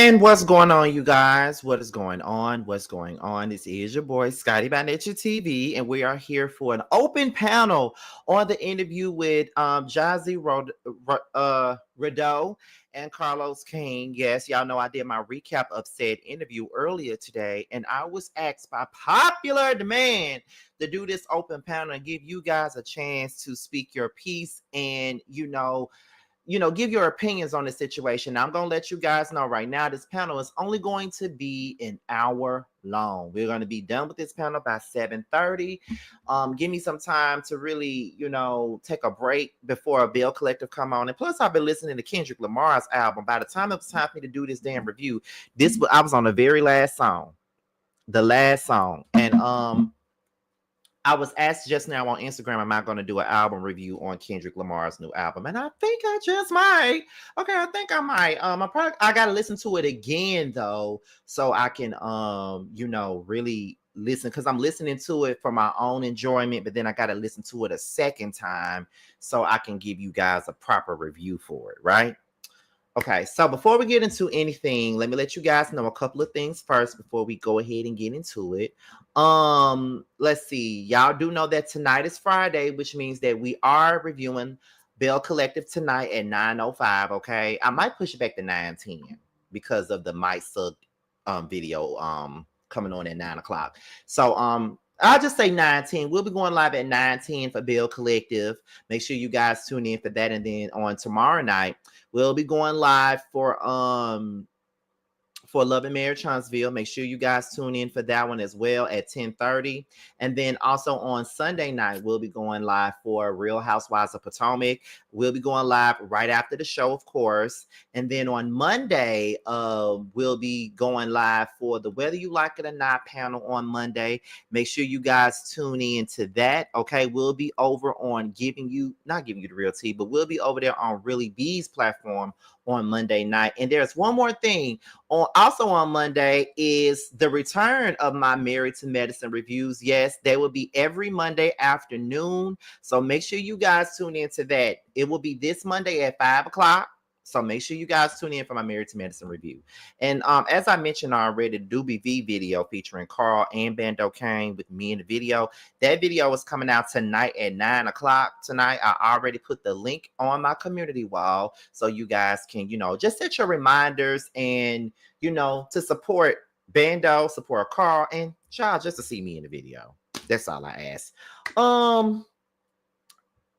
And what's going on, you guys? What is going on? What's going on? This is your boy Scotty by Nature TV, and we are here for an open panel on the interview with Jassi Rideaux and Carlos King. Yes, y'all know I did my recap of said interview earlier today, and I was asked by popular demand to do this open panel and give you guys a chance to speak your piece and give your opinions on the situation. Now, I'm going to let you guys know right now, this panel is only going to be an hour long. We're going to be done with this panel by 7:30. Give me some time to really, take a break before a Bill Collective come on. And plus, I've been listening to Kendrick Lamar's album. By the time it was time for me to do this damn review, I was on the very last song. The last song. And I was asked just now on Instagram, am I going to do an album review on Kendrick Lamar's new album? And I think I just might. Okay, I think I might. I got to listen to it again though, so I can, really listen, because I'm listening to it for my own enjoyment. But then I got to listen to it a second time so I can give you guys a proper review for it, right? Okay, so before we get into anything, let me let you guys know a couple of things first before we go ahead and get into it. Let's see. Y'all do know that tonight is Friday, which means that we are reviewing Bell Collective tonight at 9:05. Okay, I might push it back to 9:10 because of the Might Suck video coming on at 9 o'clock. So I'll just say 9:10. We'll be going live at 9:10 for Bill Collective. Make sure you guys tune in for that. And then on tomorrow night, we'll be going live for Love and Marriage Huntsville. Make sure you guys tune in for that one as well at 10:30. And then also on Sunday night, we'll be going live for Real Housewives of Potomac. We'll be going live right after the show, of course. And then on Monday, we'll be going live for the Whether You Like It or Not panel on Monday. Make sure you guys tune in to that. Okay, we'll be over on not giving you the real tea, but we'll be over there on Really B's platform on Monday night. And there's one more thing. Also on Monday is the return of my Married to Medicine reviews. Yes, they will be every Monday afternoon. So make sure you guys tune into that. It will be this Monday at 5 o'clock. So make sure you guys tune in for my Married to Medicine review. And as I mentioned already, the Doobie V video featuring Carl and Bando Kane with me in the video. That video is coming out tonight at 9 o'clock tonight. I already put the link on my community wall so you guys can, just set your reminders and, to support Bando, support Carl, and child, just to see me in the video. That's all I ask.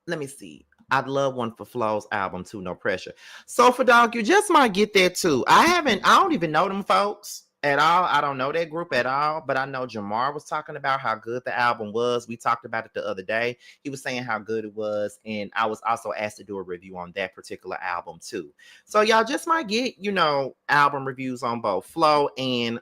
Let me see. I'd love one for Flo's album too, No Pressure. So for Dog, you just might get that too. I don't even know them folks at all. I don't know that group at all, but I know Jamar was talking about how good the album was. We talked about it the other day. He was saying how good it was, and I was also asked to do a review on that particular album too. So y'all just might get, album reviews on both Flo and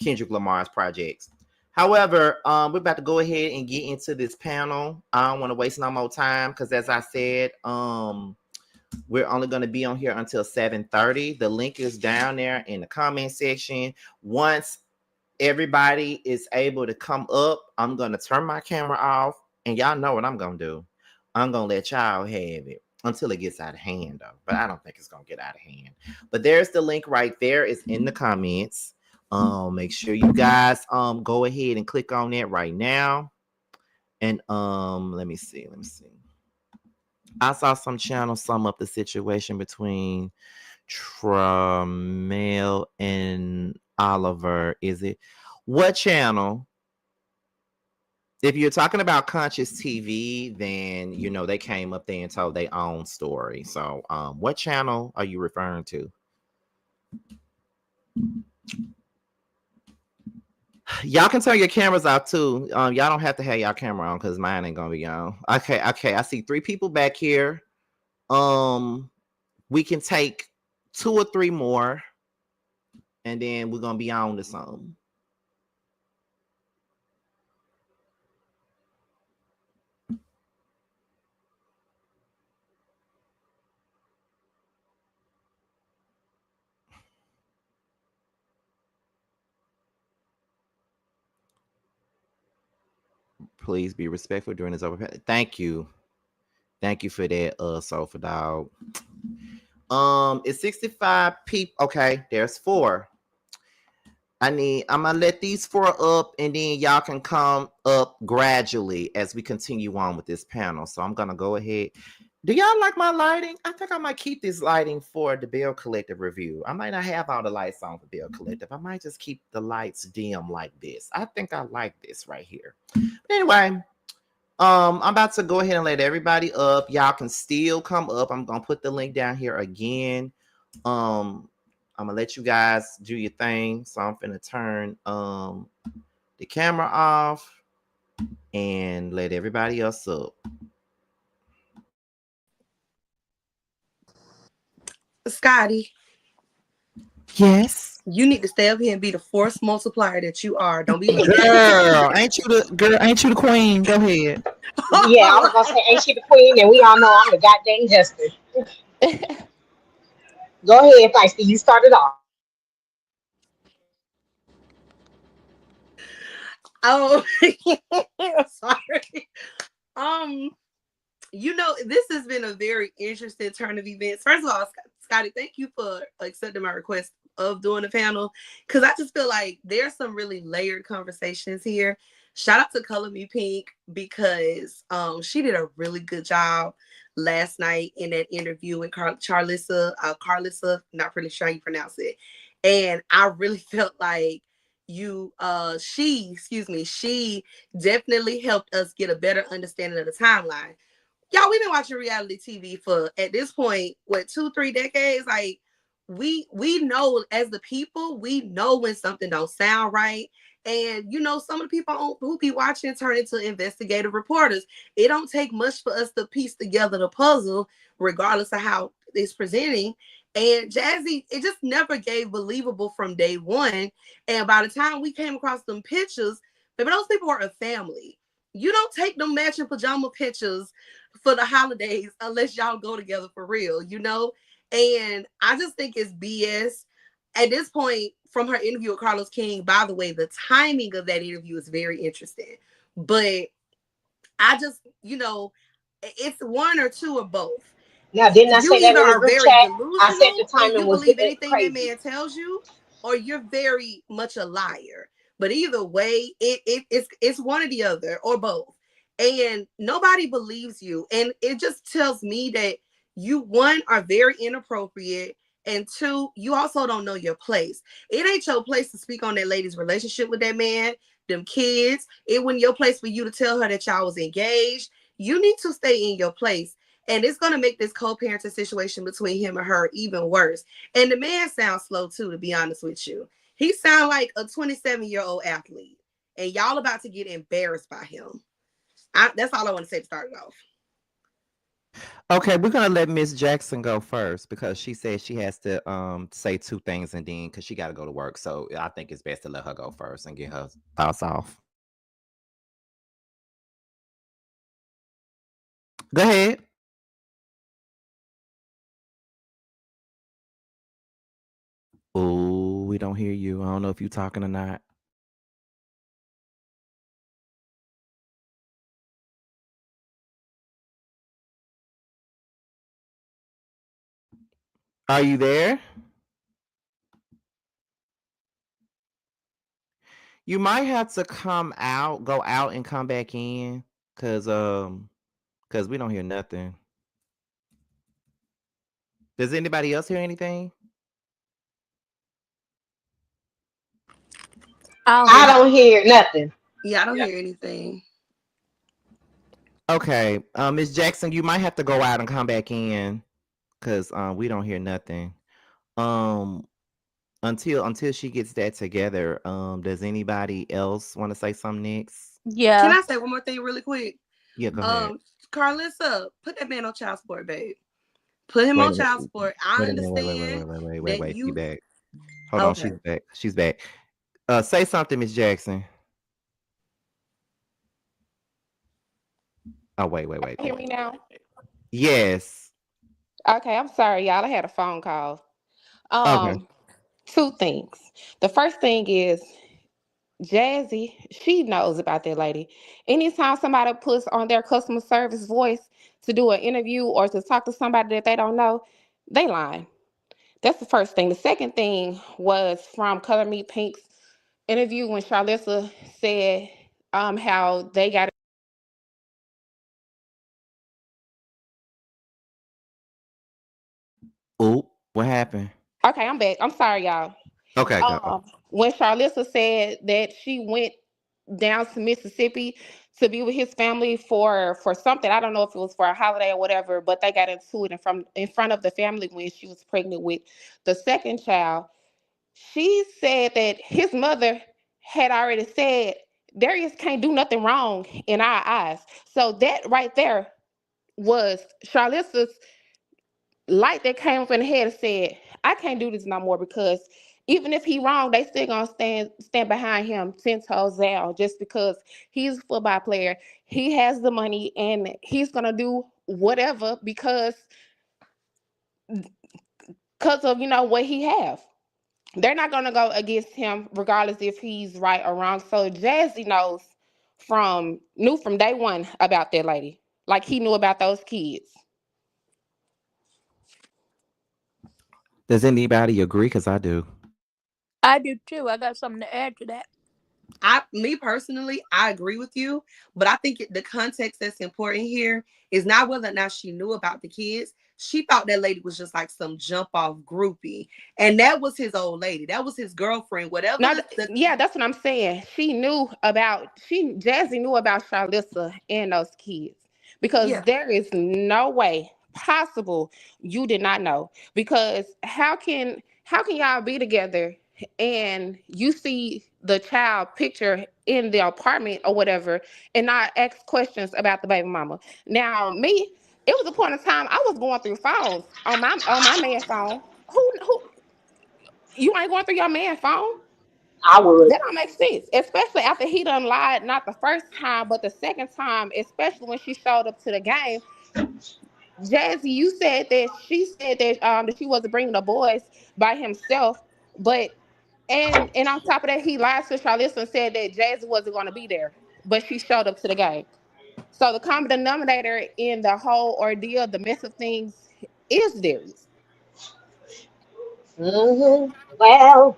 Kendrick Lamar's projects. However, we're about to go ahead and get into this panel. I don't want to waste no more time because, as I said, we're only going to be on here until 7:30. The link is down there in the comment section. Once everybody is able to come up, I'm going to turn my camera off, and y'all know what I'm going to do. I'm going to let y'all have it until it gets out of hand, though. But I don't think it's going to get out of hand. But there's the link right there. It's in the comments. Make sure you guys go ahead and click on that right now. And let me see. I saw some channels sum up the situation between Tramel and Oliver. Is it what channel? If you're talking about Conscious TV, then they came up there and told their own story. So what channel are you referring to? Y'all can turn your cameras off too. Y'all don't have to have y'all camera on because mine ain't gonna be on. Okay. I see 3 people back here. We can take 2 or 3 more, and then we're gonna be on to something. Please be respectful during this overpay. Thank you for that, Sofa Dog. It's 65 people. Okay, there's 4. I'm gonna let these 4 up, and then y'all can come up gradually as we continue on with this panel. So I'm gonna go ahead. Do y'all like my lighting? I think I might keep this lighting for the Bill Collective review. I might not have all the lights on for Bill Collective. I might just keep the lights dim like this. I think I like this right here. But anyway, I'm about to go ahead and let everybody up. Y'all can still come up. I'm gonna put the link down here again. I'm gonna let you guys do your thing. So I'm gonna turn the camera off and let everybody else up. Scotty, Yes. you need to stay up here and be the force multiplier that you are. Don't be looking at Girl, ain't you the queen? Go ahead. Yeah, I was gonna say, ain't she the queen? And we all know I'm the goddamn jester. Go ahead, Feisty. You started off. Oh, sorry. Um, this has been a very interesting turn of events. First of all, Scotty, thank you for accepting my request of doing the panel, because I just feel like there's some really layered conversations here. Shout out to Color Me Pink, because she did a really good job last night in that interview with Carlissa, not really sure how you pronounce it. And I really felt like she definitely helped us get a better understanding of the timeline. Y'all, we've been watching reality TV for, at this point, what, 2-3 decades. Like, we know, as the people, we know when something don't sound right. And some of the people who be watching turn into investigative reporters. It don't take much for us to piece together the puzzle, regardless of how it's presenting. And Jassi, it just never gave believable from day one. And by the time we came across them pictures, maybe those people were a family. You don't take them matching pajama pictures for the holidays unless y'all go together for real. And I just think it's BS at this point. From her interview with Carlos King, by the way, the timing of that interview is very interesting. But I just, it's one or two or both. Now, didn't I You say that either in the are group very chat? I said the delusional and timing you was believe good, anything that crazy. man tells you, or you're very much a liar. But either way, it's one or the other, or both. And nobody believes you. And it just tells me that you, one, are very inappropriate, and two, you also don't know your place. It ain't your place to speak on that lady's relationship with that man, them kids. It wasn't your place for you to tell her that y'all was engaged. You need to stay in your place. And it's going to make this co-parenting situation between him and her even worse. And the man sounds slow too, to be honest with you. He sounds like a 27-year-old athlete. And y'all about to get embarrassed by him. That's all I want to say to start it off. Okay, we're gonna let Miss Jackson go first because she said she has to say 2 things, and then because she got to go to work. So I think it's best to let her go first and get her thoughts off. Go ahead. Oh, we don't hear you. I don't know if you're talking or not. Are you there? You might have to go out and come back in, cause we don't hear nothing. Does anybody else hear anything? I don't hear nothing. Yeah, I don't hear anything. Okay, Miss Jackson, you might have to go out and come back in, cause we don't hear nothing. Um, until she gets that together. Does anybody else want to say something next? Can Yeah. I say one more thing really quick? Yeah, go ahead. Carlissa, put that man on child support, babe. Put him Wait, on wait, child support. I wait a minute. understand that She you back. Hold on, okay. she's back. She's back. Say something, Miss Jackson. Oh, wait. Hear me now? Yes. Okay, I'm sorry, y'all. I had a phone call. Okay. Um, Two things. The first thing is Jazzy, she knows about that lady. Anytime somebody puts on their customer service voice to do an interview or to talk to somebody that they don't know, They lying. That's the first thing. The second thing was from Color Me Pink's interview when Charlissa said how they got. Oop, what happened? Okay, I'm back. I'm sorry, y'all. Okay, go. When Charlissa said that she went down to Mississippi to be with his family for something, I don't know if it was for a holiday or whatever, but they got into it in front of the family when she was pregnant with the second child. She said that his mother had already said Darius can't do nothing wrong in our eyes. So that right there was Charlissa's light that came up in the head and said, I can't do this no more because even if he wrong, they still gonna stand behind him 10 toes down just because he's a football player. He has the money and he's gonna do whatever because of what he have. They're not gonna go against him regardless if he's right or wrong. So Jassi knew from day one about that lady. Like he knew about those kids. Does anybody agree? Because I do. I do too. I got something to add to that. Me personally, I agree with you, but I think the context that's important here is not whether or not she knew about the kids. She thought that lady was just like some jump off groupie, and that was his old lady. That was his girlfriend. Whatever. No, yeah, that's what I'm saying. Jassi knew about Charlissa and those kids because Yeah. there is no way possible you did not know. Because how can y'all be together and you see the child picture in the apartment or whatever and not ask questions about the baby mama? Now, me, it was a point in time I was going through phones on my man phone. Who you ain't going through your man phone? I would. That don't make sense, especially after he done lied not the first time, but the second time, especially when she showed up to the game. Jassi, you said that she said that she wasn't bringing the boys by himself, but and on top of that, he lied to Charlize and said that Jassi wasn't going to be there, but she showed up to the game. So the common denominator in the whole ordeal, the mess of things, is Darius. Well,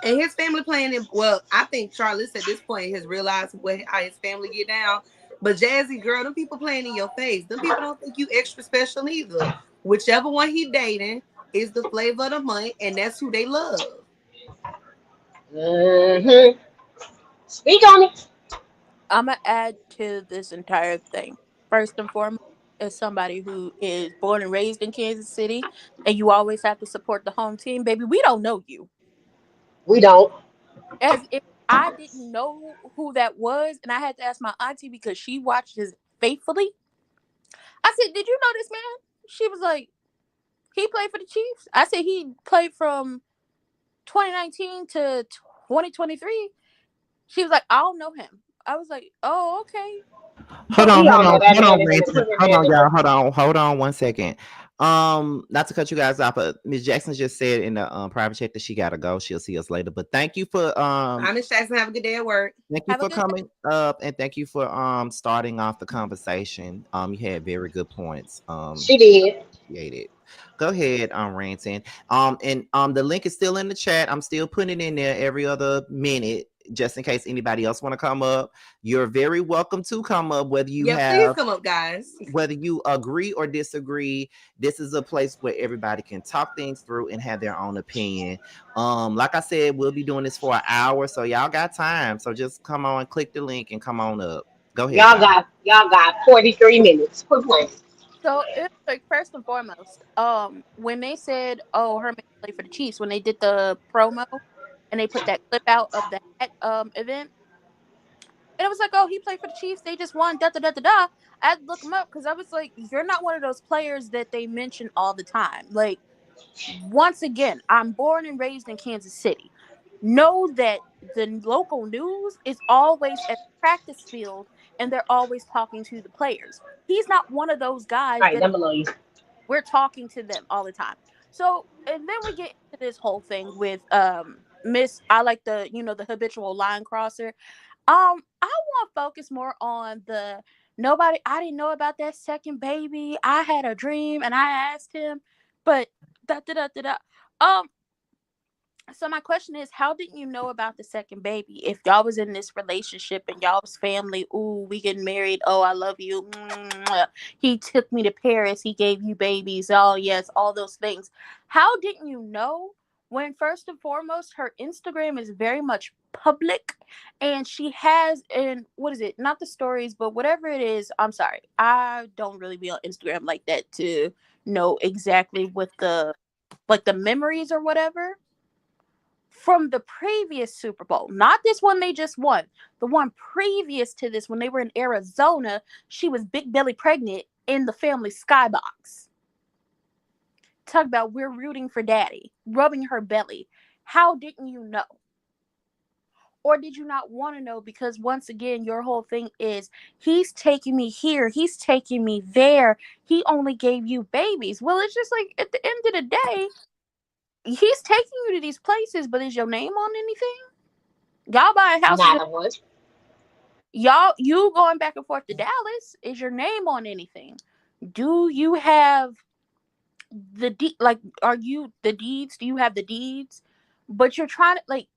And his family playing in, well, I think Charlize at this point has realized how his family get down. But Jassi, girl, them people playing in your face. Them people don't think you extra special either. Whichever one he dating is the flavor of the month, and that's who they love. hmm speak on it. I'm gonna add to this entire thing. First and foremost, as somebody who is born and raised in Kansas City, and you always have to support the home team, baby, we don't know you. We don't. As if I didn't know who that was, and I had to ask my auntie because she watches faithfully. I said, "Did you know this man?" She was like, "He played for the Chiefs." I said, "He played from 2019 to 2023." She was like, "I don't know him." I was like, "Oh, okay." Hold But on, we hold all know on, that hold man on, is an Ransom. equipment Hold on, manager. y'all. Hold on 1 second. Not to cut you guys off, but Miss Jackson just said in the private chat that she gotta go. She'll see us later. But Bye, Miss Jackson. Have a good day at work. thank you Have a for good day. coming up and thank you for starting off the conversation. You had very good points. She did. Appreciate it. Go ahead, Ransom. And the link is still in the chat. I'm still putting it in there every other minute just in case anybody else want to come up. You're very welcome to come up, Yeah, please come up, guys. whether you agree or disagree. This is a place where everybody can talk things through and have their own opinion. Like I said, we'll be doing this for an hour, so y'all got time. So just come on, click the link and come on up. Go ahead, Y'all guys. got 43 minutes. Quit playing. So it's like first and foremost, when they said, "Oh, Herman played for the Chiefs," when they did the promo and they put that clip out of that event, and it was like, "Oh, he played for the Chiefs. They just won." Da da da da da. I had to look him up because I was like, "You're not one of those players that they mention all the time." Like, once again, I'm born and raised in Kansas City. Know that the local news is always at the practice field and they're always talking to the players. He's not one of those All guys right, that down below you. we're talking to them all the time. So, and then we get into this whole thing with Miss, I like the, the habitual line crosser. I want to focus more on the Nobody, I didn't know about that second baby. I had a dream and I asked him, but da da da da da. Um, so my question is, how didn't you know about the second baby? If y'all was in this relationship and y'all was family, ooh, we getting married. Oh, I love you. Mwah. He took me to Paris. He gave you babies. Oh, yes, all those things. How didn't you know when first and foremost her Instagram is very much public and she has, and what is it? Not the stories, but whatever it is. I'm sorry. I don't really be on Instagram like that to know exactly what the like the memories or whatever from the previous Super Bowl, not this one they just won, the one previous to this when they were in Arizona. She was big belly pregnant in the family skybox. Talk about we're rooting for daddy, rubbing her belly. How didn't you know? Or did you not want to know because once again your whole thing is he's taking me here, he's taking me there, he only gave you babies. Well, it's just like at the end of the day, he's taking you to these places, but is your name on anything? Y'all buying houses. Not a much. Y'all, you going back and forth to Dallas. Is your name on anything? Do you have the like? Are you the deeds? Do you have the deeds? But you're trying to like.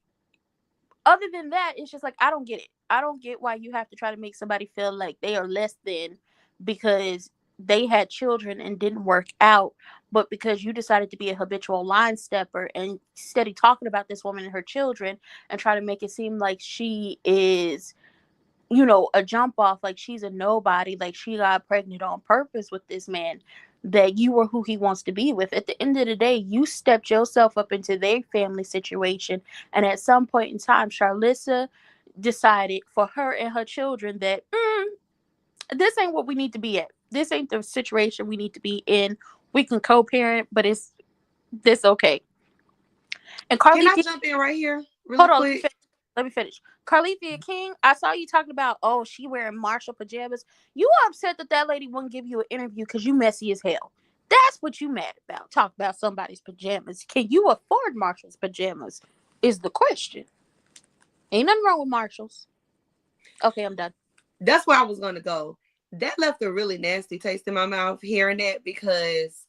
Other than that, it's just like I don't get it. I don't get why you have to try to make somebody feel like they are less than because they had children and didn't work out, but because you decided to be a habitual line stepper and steady talking about this woman and her children and try to make it seem like she is, you know, a jump off, like she's a nobody, like she got pregnant on purpose with this man, that you were who he wants to be with. At the end of the day, you stepped yourself up into their family situation. And at some point in time, Charlissa decided for her and her children that this ain't what we need to be at. This ain't the situation we need to be in. We can co-parent, but it's this okay. And Can I Carlithia, jump in right here really hold on, let me quick? finish. Let me finish. Carlithia King, I saw you talking about, oh, she wearing Marshall pajamas. You upset that that lady wouldn't give you an interview because you messy as hell. That's what you mad about. Talk about somebody's pajamas. Can you afford Marshall's pajamas? Is the question. Ain't nothing wrong with Marshalls. Okay, I'm done. That's where I was going to go. That left a really nasty taste in my mouth hearing that because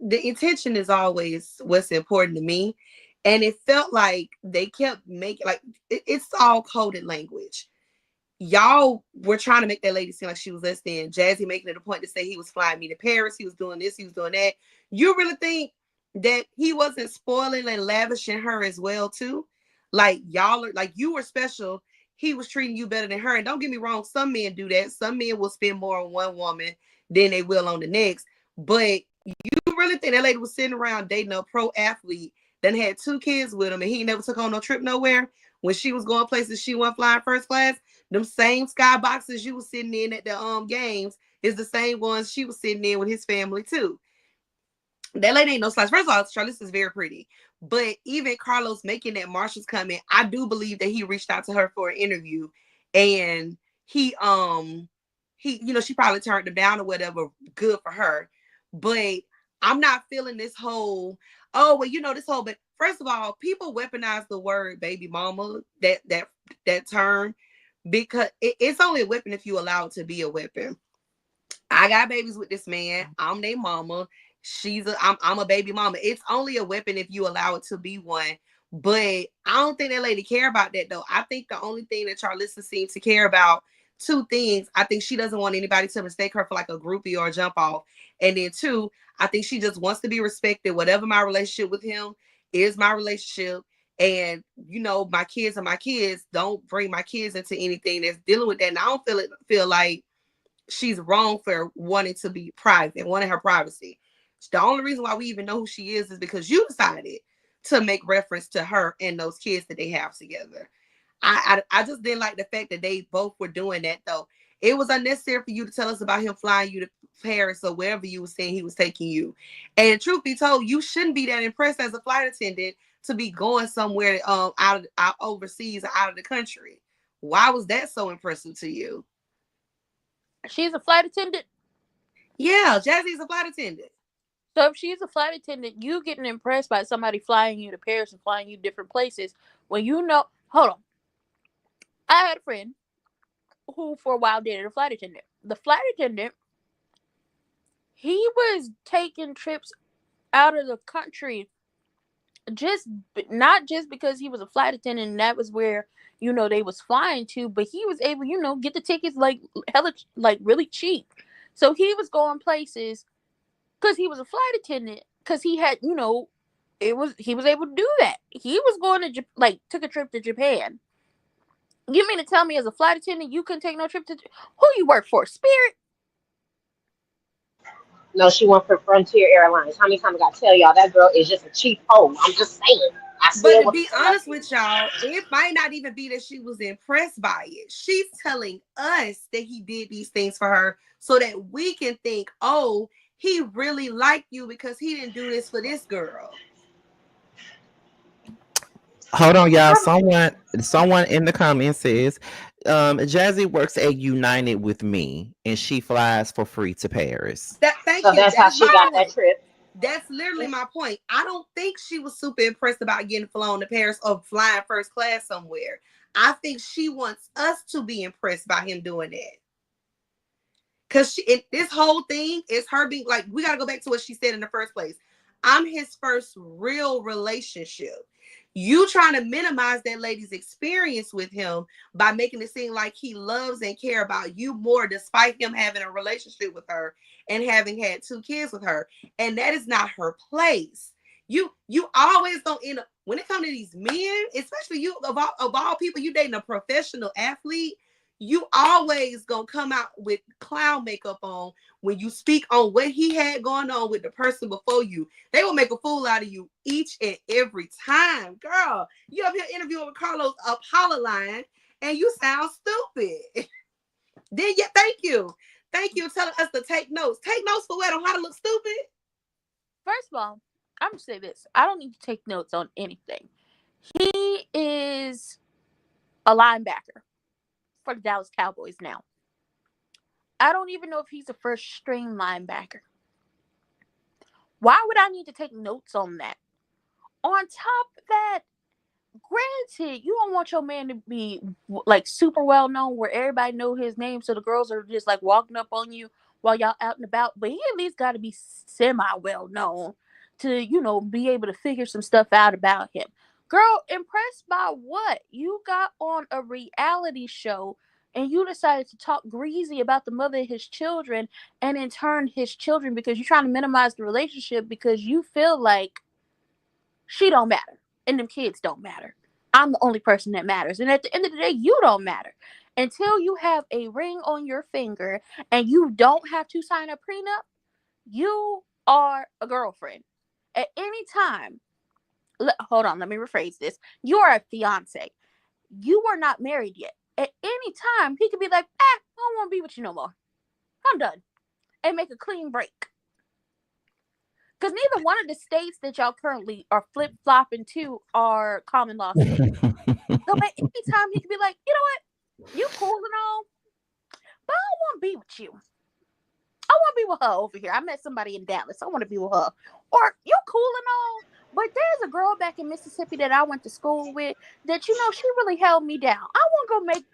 the intention is always what's important to me. And it felt like they kept making, like, it's all coded language. Y'all were trying to make that lady seem like she was less than. Jassi making it a point to say he was flying me to Paris, he was doing this, he was doing that. You really think that he wasn't spoiling and lavishing her as well too? Like y'all are like, you were special, he was treating you better than her. And don't get me wrong, some men do that. Some men will spend more on one woman than they will on the next. But you really think that lady was sitting around dating a pro athlete that had 2 kids with him and he never took on no trip nowhere? When she was going places, she went flying first class. Them same skyboxes you was sitting in at the games is the same ones she was sitting in with his family too. That lady ain't no slouch. First of all, Charlize is very pretty. But even Carlos making that Marshall's comment, I do believe that he reached out to her for an interview, and he you know, she probably turned him down or whatever. Good for her. But I'm not feeling this whole, oh well, you know, this whole, but first of all, people weaponize the word baby mama, that term, because it's only a weapon if you allow it to be a weapon. I got babies with this man. I'm their mama. I'm a baby mama. It's only a weapon if you allow it to be one. But I don't think that lady care about that though. I think the only thing that Charlissa seems to care about, 2 things. I think she doesn't want anybody to mistake her for like a groupie or a jump off. And then 2, I think she just wants to be respected. Whatever my relationship with him is, my relationship. And you know, my kids are my kids. Don't bring my kids into anything that's dealing with that. And I don't feel like she's wrong for wanting to be private, wanting her privacy. The only reason why we even know who she is because you decided to make reference to her and those kids that they have together. I just didn't like the fact that they both were doing that though. It was unnecessary for you to tell us about him flying you to Paris or wherever you were saying he was taking you. And truth be told, you shouldn't be that impressed as a flight attendant to be going somewhere out overseas or out of the country. Why was that so impressive to you? She's a flight attendant. Yeah, Jassie's a flight attendant. So if she's a flight attendant, you getting impressed by somebody flying you to Paris and flying you different places when you know. Hold on, I had a friend who for a while dated a flight attendant. The flight attendant, he was taking trips out of the country, not just because he was a flight attendant and that was where they was flying to, but he was able get the tickets like hella like really cheap. So he was going places because he was a flight attendant, because he had he was able to do that. He was going to took a trip to Japan. You mean to tell me as a flight attendant you couldn't take no trip to who you work for? Spirit? No, she went for Frontier Airlines. How many times I gotta tell y'all that girl is just a cheap hoe? I'm just saying. But to be honest with y'all, it might not even be that she was impressed by it. She's telling us that he did these things for her so that we can think, oh, he really liked you because he didn't do this for this girl. Hold on, y'all. Someone in the comments says, Jassi works at United with me, and she flies for free to Paris. Thank you. That's how she got that trip. That's literally my point. I don't think she was super impressed about getting flown to Paris or flying first class somewhere. I think she wants us to be impressed by him doing that. Because this whole thing is her being like, we got to go back to what she said in the first place. I'm his first real relationship. You trying to minimize that lady's experience with him by making it seem like he loves and care about you more, despite him having a relationship with her and having had 2 kids with her. And that is not her place. You always don't end up, when it comes to these men, especially you of all people, you dating a professional athlete, you always gonna come out with clown makeup on when you speak on what he had going on with the person before you. They will make a fool out of you each and every time. Girl, you up here interviewing with Carlos up Hollerline and you sound stupid. Then thank you telling us to take notes. Take notes for what? On how to look stupid? First of all, I'm gonna say this. I don't need to take notes on anything. He is a linebacker for the Dallas Cowboys now. I don't even know if he's a first string linebacker. Why would I need to take notes on that? On top of that, granted, you don't want your man to be like super well known where everybody know his name, so the girls are just like walking up on you while y'all out and about, but he at least got to be semi well known to be able to figure some stuff out about him. Girl, impressed by what? You got on a reality show and you decided to talk greasy about the mother of his children, and in turn his children, because you're trying to minimize the relationship because you feel like she don't matter and them kids don't matter. I'm the only person that matters. And at the end of the day, you don't matter. Until you have a ring on your finger and you don't have to sign a prenup, you are a girlfriend. At any time, hold on, let me rephrase this. You are a fiance. You are not married yet. At any time, he could be like, I don't want to be with you no more. I'm done. And make a clean break. Because neither one of the states that y'all currently are flip-flopping to are common law states. So at any time, he could be like, you know what? You cool and all, but I don't want to be with you. I want to be with her over here. I met somebody in Dallas. I want to be with her. Or you cool and all, but there's a girl back in Mississippi that I went to school with that, she really held me down. I want to go make,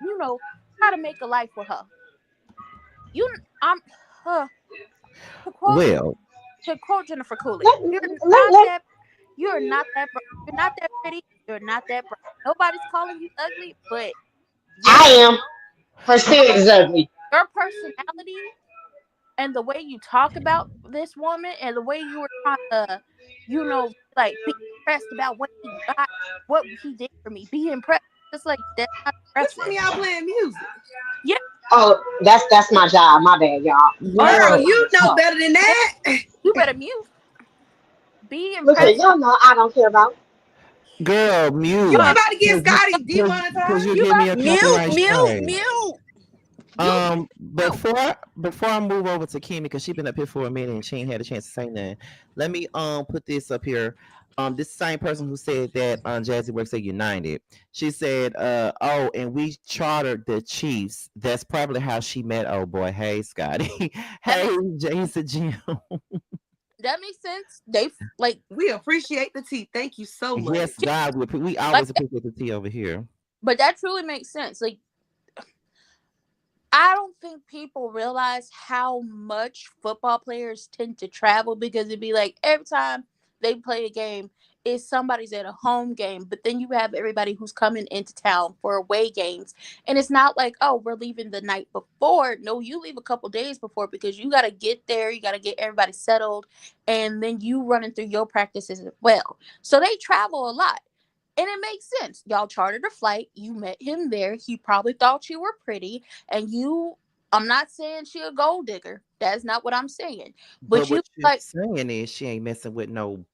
how to make a life with her. To quote Jennifer Coolidge, you're not that pretty. You're not that bright. Nobody's calling you ugly, but I am. Her spirit is ugly. Your personality and the way you talk about this woman and the way you were trying to, be impressed about what he got, what he did for me. Be impressed. It's like that's not impressive. Which one y'all playing music? Yeah. Oh, that's my job. My bad, y'all. Girl, you know better than that. You better mute. Be Look impressed. y'all know I don't care about. Girl, mute. You about to get Scotty demonetized? You give me a copyright strike. Mute. Before I move over to Kimmy, because she's been up here for a minute and she ain't had a chance to say nothing. Let me put this up here. This same person who said that Jassi works at United. She said, oh, and we chartered the Chiefs. That's probably how she met old boy. Hey, Scotty. Hey, Jason Jim. That makes sense. We appreciate the tea. Thank you so much. Yes, God, we always appreciate the tea over here. But that truly makes sense. Like, I don't think people realize how much football players tend to travel, because it'd be like every time they play a game, is somebody's at a home game, but then you have everybody who's coming into town for away games. And it's not like, oh, we're leaving the night before. No, you leave a couple days before, because you got to get there, you got to get everybody settled, and then you running through your practices as well. So they travel a lot. And it makes sense. Y'all chartered a flight. You met him there. He probably thought you were pretty. And you, I'm not saying she a gold digger. That's not what I'm saying. But But you what you're like, saying is she ain't messing with no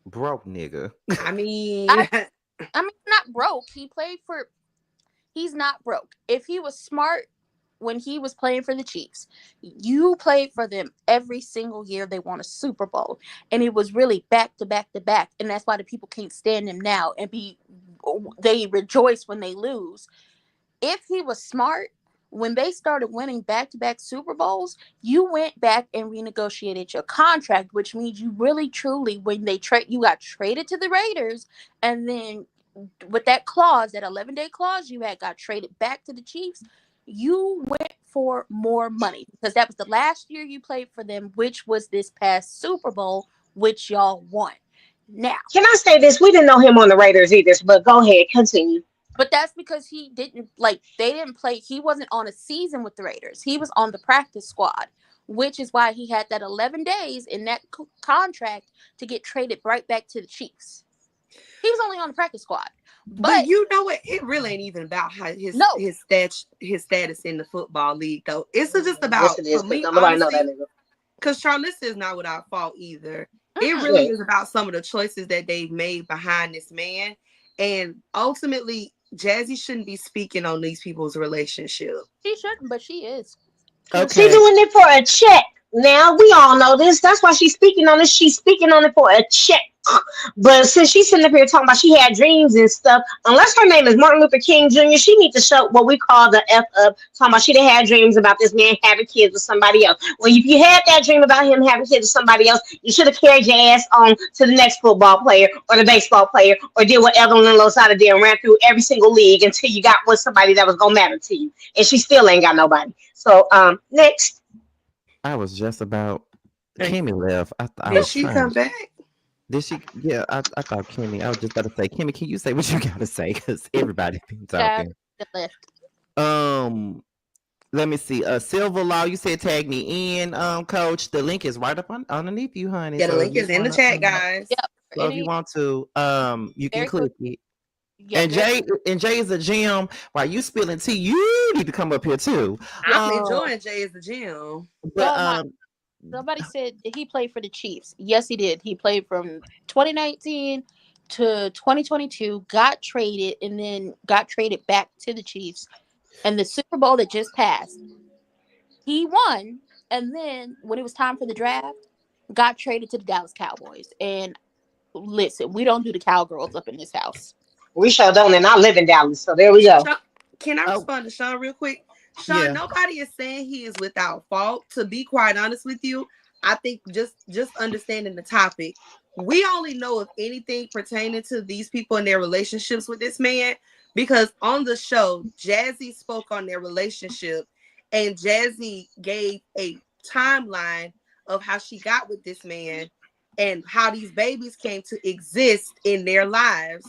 broke nigga. I mean, I mean, not broke. He's not broke. If he was smart when he was playing for the Chiefs, you played for them every single year they won a Super Bowl. And it was really back to back to back. And that's why the people can't stand him now and they rejoice when they lose. If he was smart, when they started winning back to back Super Bowls, you went back and renegotiated your contract, which means you really truly, when you got traded to the Raiders, and then with that clause, that 11-day clause, you had got traded back to the Chiefs. You went for more money, because that was the last year you played for them, which was this past Super Bowl, which y'all won. Now, Can I say this? We didn't know him on the Raiders either, but go ahead, continue. but that's because they didn't play. He wasn't on a season with the Raiders. He was on the practice squad, which is why he had that 11 days in that contract to get traded right back to the Chiefs. He was only on the practice squad. but you know what? It really ain't even about how his status in the football league, though. It's just about, Yes, it is, for me, nobody know honestly, that nigga. because Charlize is not without fault either. It really is about some of the choices that they've made behind this man. And ultimately, Jassi shouldn't be speaking on these people's relationship. She shouldn't, but she is. She Okay. doing it for a check. Now we all know this. That's why she's speaking on it. She's speaking on it for a check. But since she's sitting up here talking about she had dreams and stuff, unless her name is Martin Luther King Jr., she needs to show what we call the F up, talking about she done had dreams about this man having kids with somebody else. Well, if you had that dream about him having kids with somebody else, you should have carried your ass on to the next football player or the baseball player, or did what Evelyn Lozada did and ran through every single league until you got with somebody that was gonna matter to you. And she still ain't got nobody. So next. I was just about Kimmy left. I Did was she trying. come back? Did she? Yeah, I thought Kimmy. I was just about to say, Kimmy, can you say what you gotta say? Because everybody been talking. Let me see. Silver Law, you said tag me in, Coach. The link is right up underneath you, honey. Yeah, the So link is in the chat, guys. Yep. So if you want to, you can click it. Yeah, And Jay is a gym. While you spilling tea, you need to come up here too. I'm enjoying Jay as the gym. But somebody said that he played for the Chiefs. Yes, he did. He played from 2019 to 2022, got traded, and then got traded back to the Chiefs. And the Super Bowl that just passed, he won. And then when it was time for the draft, got traded to the Dallas Cowboys. And listen, we don't do the cowgirls up in this house. We sure don't, and I live in Dallas, so there we go. Sean, can I respond to Sean real quick? Sean, nobody is saying he is without fault. To be quite honest with you, I think just understanding the topic, we only know of anything pertaining to these people and their relationships with this man because on the show, Jassi spoke on their relationship, and Jassi gave a timeline of how she got with this man and how these babies came to exist in their lives.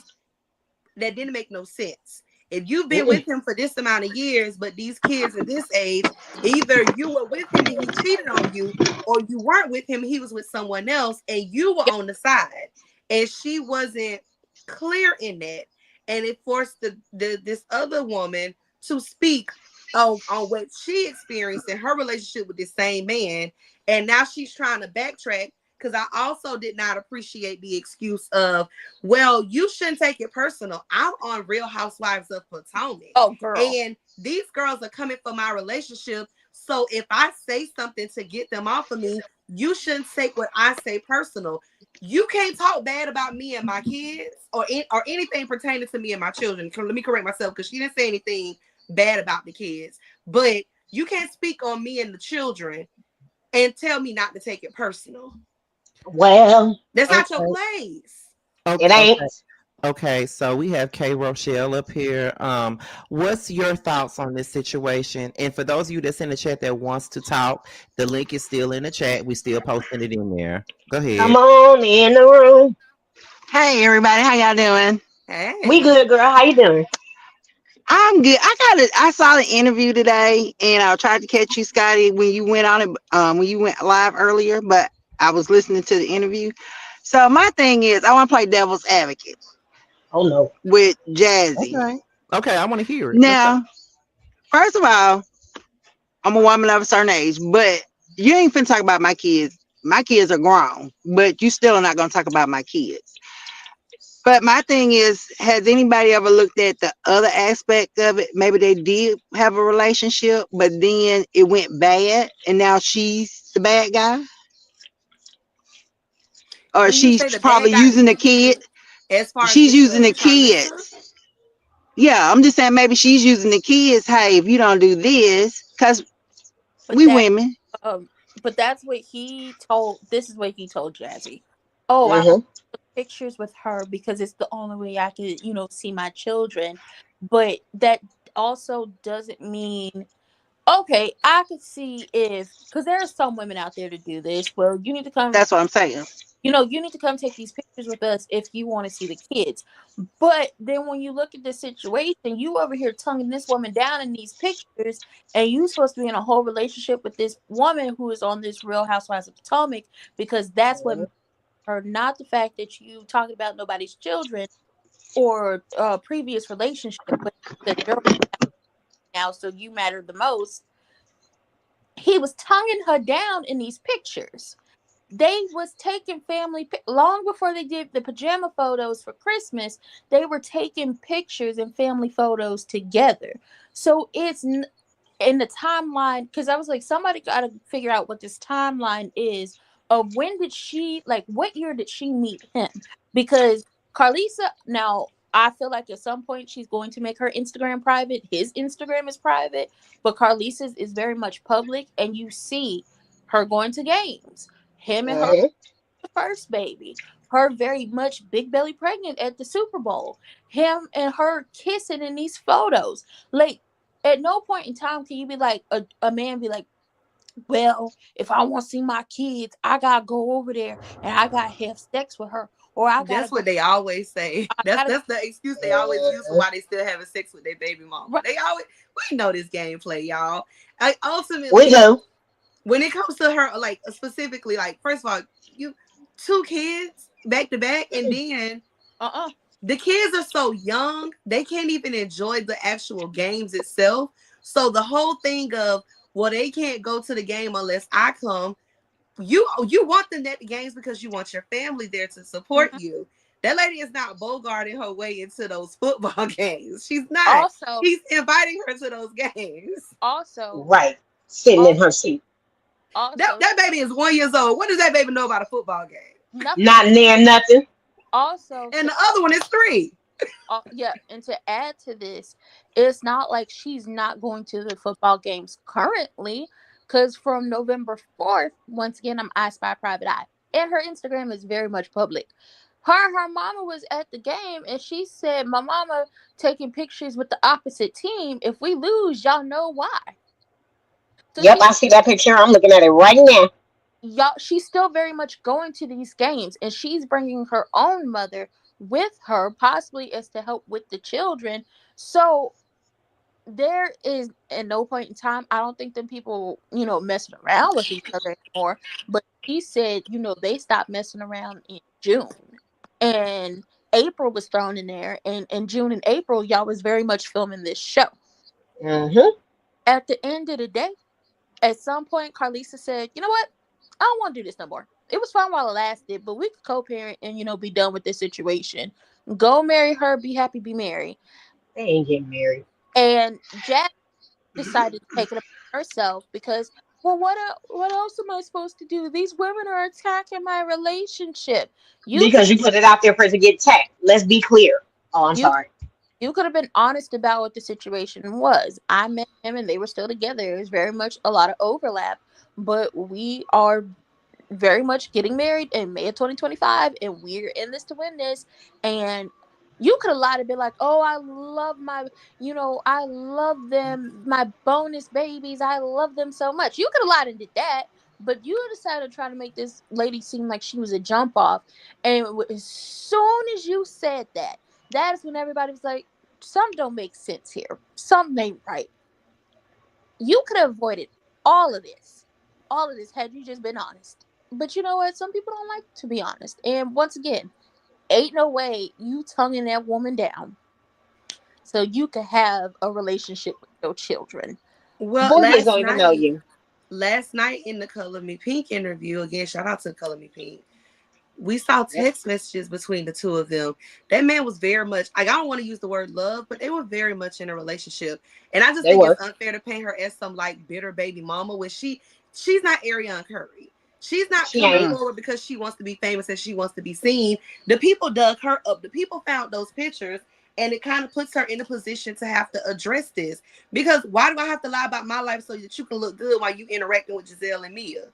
That didn't make no sense. If you've been with him for this amount of years, but these kids at this age, either you were with him and he cheated on you, or you weren't with him, he was with someone else, and you were on the side. And she wasn't clear in that. And it forced this other woman to speak on what she experienced in her relationship with this same man. And now she's trying to backtrack. Because I also did not appreciate the excuse of, well, you shouldn't take it personal. I'm on Real Housewives of Potomac. Oh, girl. And these girls are coming for my relationship. So if I say something to get them off of me, you shouldn't take what I say personal. You can't talk bad about me and my kids or anything pertaining to me and my children. Let me correct myself because she didn't say anything bad about the kids. But you can't speak on me and the children and tell me not to take it personal. Well, that's not your place. It ain't. Okay, so we have K Rochelle up here. What's your thoughts on this situation? And for those of you that's in the chat that wants to talk, the link is still in the chat. We still posting it in there. Go Come ahead. on in the room. Hey everybody, how y'all doing? We Hey. good, girl. How you doing? I'm good. I saw the interview today, and I tried to catch you, Scotty, when you went on it, when you went live earlier, but I was listening to the interview. So my thing is, I want to play devil's advocate Oh no. with Jassi. Okay. Okay, I want to hear it. Let's go. Now, first of all, I'm a woman of a certain age, but you ain't finna talk about my kids. My kids are grown, but you still are not gonna talk about my kids. But my thing is, has anybody ever looked at the other aspect of it? Maybe they did have a relationship, but then it went bad, and now she's the bad guy, or When you she's say the bad probably guy, do using the you kid. mean as far as She's with using the Carlissa? kids. Yeah, I'm just saying maybe she's using the kids. Hey, if you don't do this, because But we that women. um but that's what he told this is what he told Jazzy. Oh, I Mm-hmm. took pictures with her because it's the only way I could, see my children. But that also doesn't mean okay, I could see if because there are some women out there to do this. Well, you need to come, That's what I'm saying. you need to come take these pictures with us if you want to see the kids. But then when you look at the situation, you over here tonguing this woman down in these pictures, and you supposed to be in a whole relationship with this woman who is on this Real Housewives of Potomac because that's what matters to her, not the fact that you talking about nobody's children or previous relationship, but that you're now, so you matter the most. He was tonguing her down in these pictures. They was taking long before they did the pajama photos for Christmas. They were taking pictures and family photos together. So in the timeline, because I was like, somebody got to figure out what this timeline is of when did she, like, what year did she meet him? Because Carlisa, now I feel like at some point she's going to make her Instagram private. His Instagram is private, but Carlisa's is very much public, and you see her going to games, him and her Mm-hmm. first baby, her very much big belly pregnant at the Super Bowl, him and her kissing in these photos. Like, at no point in time can you be like, a man be like, well, if I want to see my kids, I gotta go over there and I gotta have sex with her, or I gotta That's go. what they always say. I That's gotta that's the excuse they always use for why they still having sex with their baby mama. right. They always we know this gameplay, y'all. We Ultimately, do. when it comes to her, like specifically, like first of all, you two kids back to back, and then Uh the kids are so young they can't even enjoy the actual games itself. So the whole thing of well, they can't go to the game unless I come. You want them at the games because you want your family there to support mhm. you. That lady is not bogarting her way into those football games. She's not. Also, He's inviting her to those games. also, Right. Sitting in also, her seat. That, also, that baby is 1 year old. What does that baby know about a football game? nothing. Not near nothing. Also, And to the other one is 3. yeah, and to add to this, it's not like she's not going to the football games currently, because from November 4th, once again, I'm I Spy Private Eye, and her Instagram is very much public. Her mama was at the game, and she said, "My mama taking pictures with the opposite team. If we lose, y'all know why." So Yep, I see that picture. I'm looking at it right now. she's still very much going to these games, and she's bringing her own mother with her, possibly as to help with the children. So there is at no point in time, I don't think them people, messing around with each other anymore. But he said, they stopped messing around in June. And April was thrown in there. And in June and April, y'all was very much filming this show. Mm-hmm. At the end of the day, at some point, Carlisa said, you know what? I don't want to do this no more. It was fun while it lasted, but we could co-parent and, be done with this situation. Go marry her, be happy, be married. They ain't getting married. And Jack decided to take it upon herself because, well, what else am I supposed to do? These women are attacking my relationship. You could Because you put it out there for it to get tagged. Let's be clear. Oh, I'm you sorry. you could have been honest about what the situation was. I met him and they were still together. There's very much a lot of overlap, but we are very much getting married in May of 2025, and we're in this to win this. And You could have lied and been like, "Oh, I love my, I love them, my bonus babies. I love them so much." You could have lied and did that, but you decided to try to make this lady seem like she was a jump off. And as soon as you said that, that is when everybody was like, "Something don't make sense here. Something ain't right." You could have avoided all of this had you just been honest. But you know what? Some people don't like to be honest. And once again, ain't no way you tonguing that woman down so you could have a relationship with your children. Well, Boy, kids don't even know you. last night in the Color Me Pink interview, again, shout out to Color Me Pink. We saw Yep. text messages between the two of them. That man was very much, like, I don't want to use the word love, but they were very much in a relationship. And I just They think were. it's unfair to paint her as some like bitter baby mama when she's not Ariana Curry. She's not She coming ain't. Mm. forward because she wants to be famous and she wants to be seen. The people dug her up. The people found those pictures, and it kind of puts her in a position to have to address this. Because why do I have to lie about my life so that you can look good while you interacting with Giselle and Mia?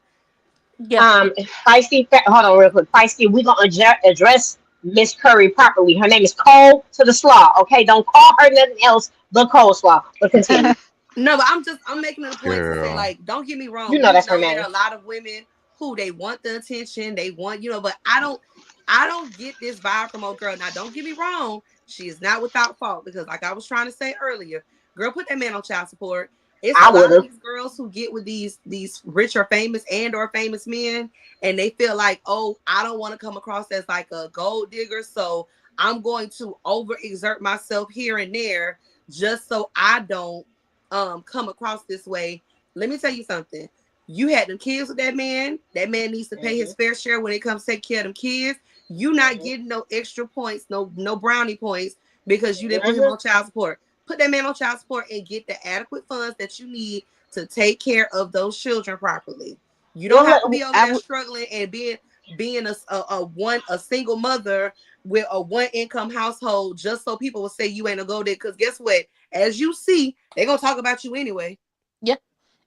Yeah. Feisty. Hold on, real quick. Feisty. We gonna address Miss Curry properly. Her name is Cole to the Slaw. Okay, don't call her nothing else but Coleslaw. But continue. No, but I'm making it a point to say, Girl. like, don't get me wrong. You know We that's her know there name. are a lot of women who they want the attention, they want, but I don't get this vibe from old girl. Now, don't get me wrong, she is not without fault because, like I was trying to say earlier, girl, put that man on child support. It's a I would lot of have. these girls who get with these rich or famous and or famous men, and they feel like, oh, I don't want to come across as like a gold digger, so I'm going to overexert myself here and there just so I don't come across this way. Let me tell you something. You had them kids with that man. That man needs to pay Mm-hmm. his fair share when it comes to take care of them kids. You not Mm-hmm. getting no extra points, no brownie points because you didn't put him Mm-hmm. on child support. Put that man on child support and get the adequate funds that you need to take care of those children properly. You don't Well, have to be over I there would. struggling and being a single mother with a one income household just so people will say you ain't a go there. Because guess what? As you see, they're gonna talk about you anyway. Yeah.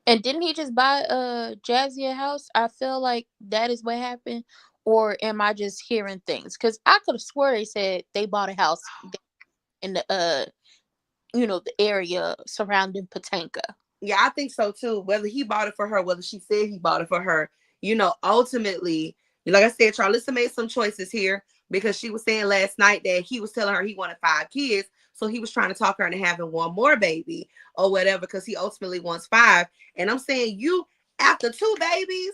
And didn't he just buy Jassi a house? I feel like that is what happened. Or am I just hearing things? Because I could have swore they said they bought a house in the the area surrounding Patanka. Yeah, I think so too. Whether he bought it for her, whether she said he bought it for her, ultimately, like I said, Charlissa made some choices here because she was saying last night that he was telling her he wanted 5 kids. So he was trying to talk her into having one more baby or whatever because he ultimately wants 5. And I'm saying you, after 2 babies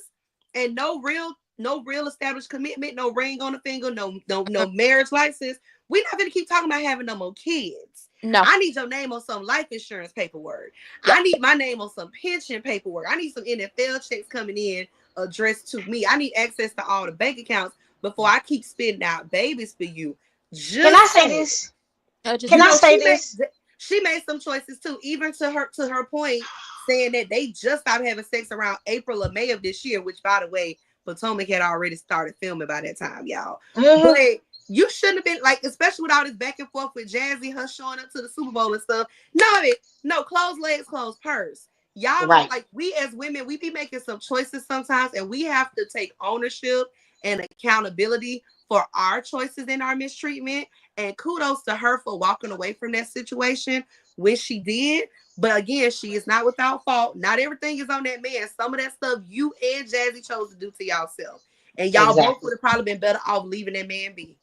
and no real established commitment, no ring on the finger, no marriage license, we're not gonna keep talking about having no more kids. No. I need your name on some life insurance paperwork. Yeah. I need my name on some pension paperwork. I need some NFL checks coming in addressed to me. I need access to all the bank accounts before I keep spending out babies for you. can I Just say saying. this? Just Can I say She made this? some choices too, even to her point, saying that they just stopped having sex around April or May of this year, which by the way, Potomac had already started filming by that time, y'all. Mm-hmm. But you shouldn't have been like, especially with all this back and forth with Jassi, her showing up to the Super Bowl and stuff. No, closed legs, closed purse. Y'all don't Right. like, we as women, we be making some choices sometimes, and we have to take ownership and accountability for our choices and our mistreatment. And kudos to her for walking away from that situation when she did. But again, she is not without fault. Not everything is on that man. Some of that stuff you and Jassi chose to do to yourself. And y'all both Exactly. would have probably been better off leaving that man be.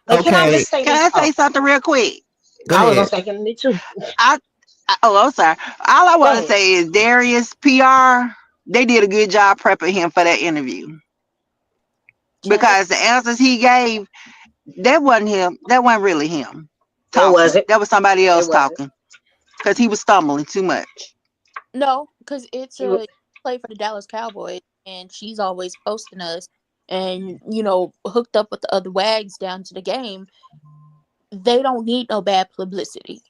But can I Okay, just say Can this? I Oh, say something real quick? go I was gonna ahead. say me too. I, oh, I'm sorry. All I Go want to ahead. say is Darius PR. They did a good job prepping him for that interview Chad. because the answers he gave, that wasn't him. That wasn't really him It talking. wasn't. That was somebody It else wasn't. talking because he was stumbling too much. No, because it's He was. a play for the Dallas Cowboys, and she's always posting us, and hooked up with the other wags down to the game. They don't need no bad publicity.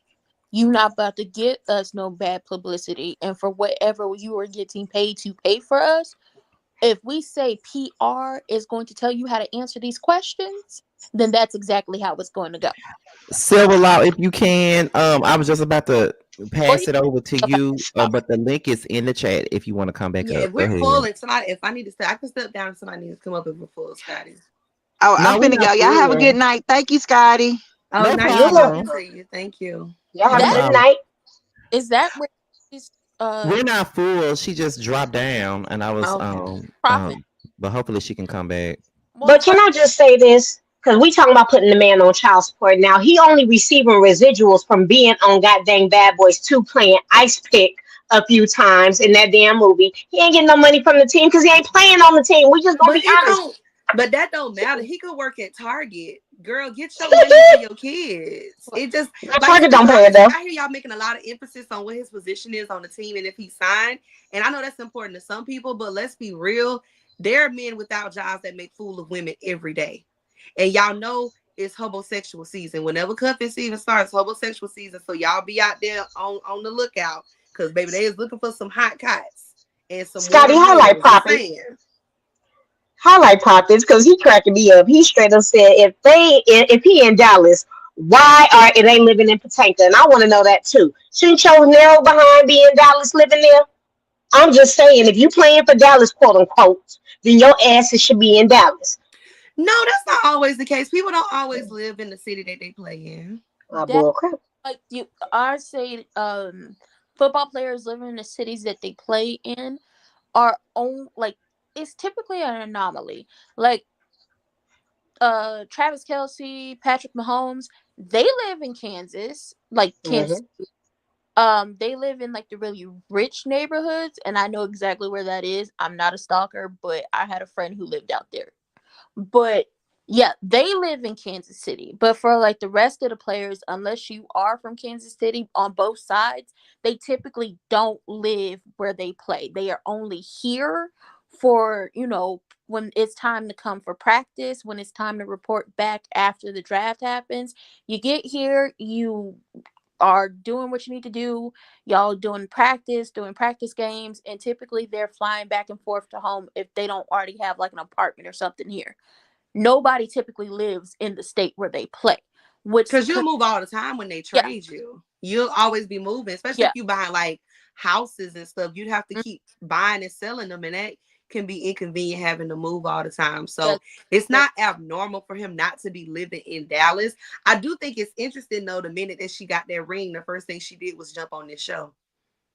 You not about to get us no bad publicity, and for whatever you are getting paid to pay for us, if we say PR is going to tell you how to answer these questions, then that's exactly how it's going to go. Silver Law, if you can. I was just about to Or pass you it over to about you, but the link is in the chat if you want to come back Yeah, if up. Go we're ahead. full and somebody, if I need to stay, I can step down and somebody needs to come up if we're full, Scotty. Oh, I'm No, we're finna not go. Y'all have a good full. night. Thank you, Scotty. Oh, No nice You're problem. talking welcome. to you. Thank you. Y'all have a You That good know, night. is that where she's we're not fools. She just dropped down, and I was Okay. profit? but hopefully she can come back. Well, But the can first I just say this? Because we talking about putting the man on child support now. He only receiving residuals from being on goddamn Bad Boys 2 playing Ice Pick a few times in that damn movie. He ain't getting no money from the team because he ain't playing on the team. We just gonna But be it honest. don't. But that don't matter. He could work at Target. Girl, get your money for your kids. It just That like to Target be don't pay it honest, though. I hear y'all making a lot of emphasis on what his position is on the team and if he signed. And I know that's important to some people, but let's be real. There are men without jobs that make fool of women every day. And y'all know it's homosexual season. Whenever cuffing season starts, homosexual season. So y'all be out there on the lookout. Cause baby, they is looking for some hot cots and some Scotty, warm highlight mills. Just profits. saying. Highlight profits because he cracking me up. He straight up said if he in Dallas, why are they living in Patanka? And I want to know that too. Shouldn't your narrow behind be in Dallas living there? I'm just saying, if you playing for Dallas, quote unquote, then your asses should be in Dallas. No, that's not always the case. People don't always live in the city that they play in. that Bull crap. like you, I say, football players living in the cities that they play in are on like it's typically an anomaly. Like Travis Kelsey, Patrick Mahomes, they live in Kansas, like Kansas. Hmm. They live in like the really rich neighborhoods, and I know exactly where that is. I'm not a stalker, but I had a friend who lived out there. But yeah, they live in Kansas City. But for like the rest of the players, unless you are from Kansas City on both sides, they typically don't live where they play. They are only here for, when it's time to come for practice, when it's time to report back after the draft happens. You get here, you are doing what you need to do. Y'all doing practice games, and typically they're flying back and forth to home if they don't already have like an apartment or something here. Nobody typically lives in the state where they play, which Because you'll move all the time when they yeah, trade you. You'll always be moving, especially if yeah. you buy like houses and stuff. You'd have to Mm, keep buying and selling them, and that can be inconvenient having to move all the time. yeah, So it's but not abnormal for him not to be living in Dallas. I do think it's interesting though, the minute that she got that ring, the first thing she did was jump on this show.